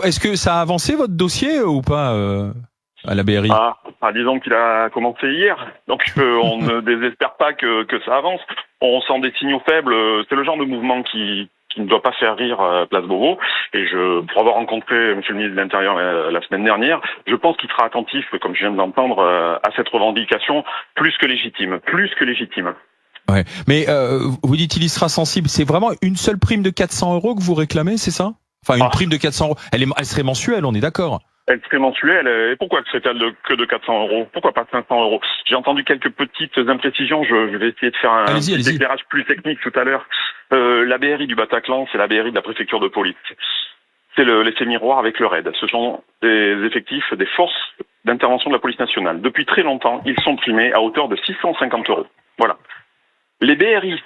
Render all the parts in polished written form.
est-ce que ça a avancé votre dossier ou pas à la BRI? Disons qu'il a commencé hier, donc on ne désespère pas que ça avance. On sent des signaux faibles. C'est le genre de mouvement qui ne doit pas faire rire Place Beauvau. Et pour avoir rencontré Monsieur le ministre de l'Intérieur la semaine dernière, je pense qu'il sera attentif, comme je viens de l'entendre, à cette revendication plus que légitime. Ouais. Mais vous dites il y sera sensible. C'est vraiment une seule prime de 400 € que vous réclamez, c'est ça? Enfin, une prime de 400 €. Elle serait mensuelle, on est d'accord? Elle serait mensuelle. Et pourquoi serait-elle que de 400 €? Pourquoi pas 500 €? J'ai entendu quelques petites imprécisions. Je vais essayer de faire un petit éclairage plus technique tout à l'heure. La BRI du Bataclan, c'est la BRI de la préfecture de police. C'est l'effet miroir avec le RAID. Ce sont des effectifs des forces d'intervention de la police nationale. Depuis très longtemps, ils sont primés à hauteur de 650 €. Voilà. Les BRI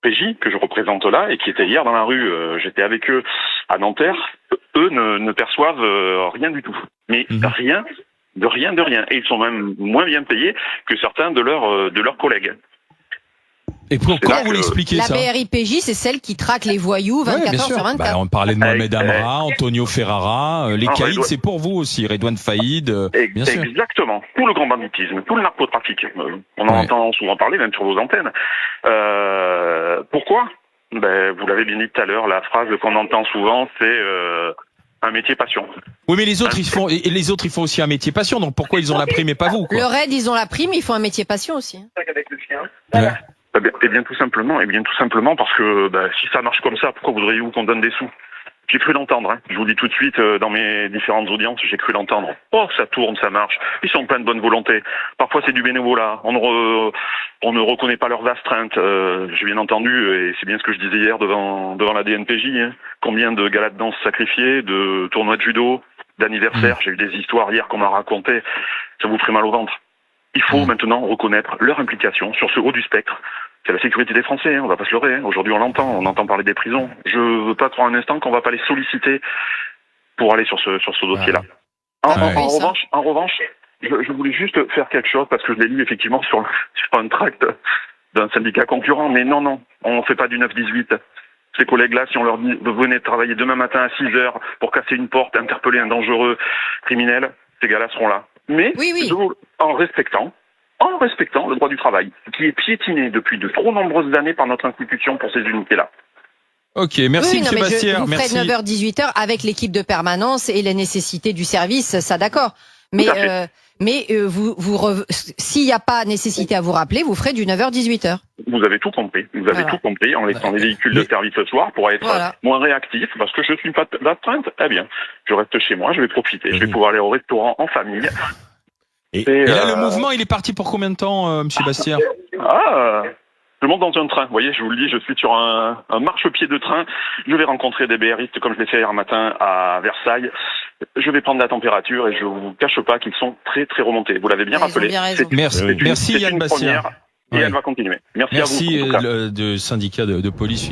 PJ que je représente là et qui étaient hier dans la rue, j'étais avec eux à Nanterre, eux ne perçoivent rien du tout. Mais rien. Et ils sont même moins bien payés que certains de leurs collègues. Et pourquoi vous l'expliquez ça? La BRIPJ, c'est celle qui traque les voyous 24 heures sur 24. On parlait de Mohamed Amra, Antonio Ferrara, les caïds, c'est pour vous aussi, Redouane Faïd, bien sûr. Exactement. Tout le grand banditisme, tout le narcotrafic. On en entend souvent parler, même sur vos antennes. Pourquoi? Vous l'avez bien dit tout à l'heure, la phrase qu'on entend souvent, c'est un métier passion. Oui, mais les autres, ils font aussi un métier passion, donc pourquoi ils ont la prime et pas vous, quoi? Le RAID, ils ont la prime, ils font un métier passion aussi. Avec le chien. Voilà. Eh bien tout simplement parce que si ça marche comme ça, pourquoi voudriez-vous qu'on donne des sous? J'ai cru l'entendre, hein. Je vous le dis tout de suite, dans mes différentes audiences, j'ai cru l'entendre. Oh, ça tourne, ça marche. Ils sont pleins de bonne volonté. Parfois, c'est du bénévolat. On ne reconnaît pas leurs astreintes. J'ai bien entendu, et c'est bien ce que je disais hier devant la DNPJ, hein. Combien de galas de danse sacrifiés, de tournois de judo, d'anniversaires. J'ai eu des histoires hier qu'on m'a racontées. Ça vous ferait mal au ventre. Il faut maintenant reconnaître leur implication sur ce haut du spectre. C'est la sécurité des Français, hein, on va pas se leurrer. Hein. Aujourd'hui, on entend parler des prisons. Je veux pas croire un instant qu'on va pas les solliciter pour aller sur ce dossier-là. En revanche, je voulais juste faire quelque chose parce que je l'ai lu effectivement sur un tract d'un syndicat concurrent. Mais non, on fait pas du 9-18. Ces collègues-là, si on leur dit venez travailler demain matin à 6h pour casser une porte, interpeller un dangereux criminel, ces gars-là seront là. Mais en respectant le droit du travail, qui est piétiné depuis de trop nombreuses années par notre institution pour ces unités-là. Ok, merci M. Bastière. Vous ferez 9h-18h avec l'équipe de permanence et les nécessités du service, ça d'accord. Mais s'il n'y a pas nécessité à vous rappeler, vous ferez du 9h-18h. Vous avez tout compris. Tout compris en laissant les véhicules de service ce soir pour être moins réactif parce que je suis pas d'astreinte. Eh bien, je reste chez moi, je vais profiter. Je vais pouvoir aller au restaurant en famille. Et là, le mouvement, il est parti pour combien de temps, Monsieur Bastière? Je monte dans un train. Vous voyez, je vous le dis, je suis sur un marchepied de train. Je vais rencontrer des BRistes comme je l'ai fait hier matin à Versailles. Je vais prendre la température et je vous cache pas qu'ils sont très très remontés. Vous l'avez bien rappelé. Merci Yann Bastière. Et elle va continuer. Merci à vous. Merci de syndicat de police.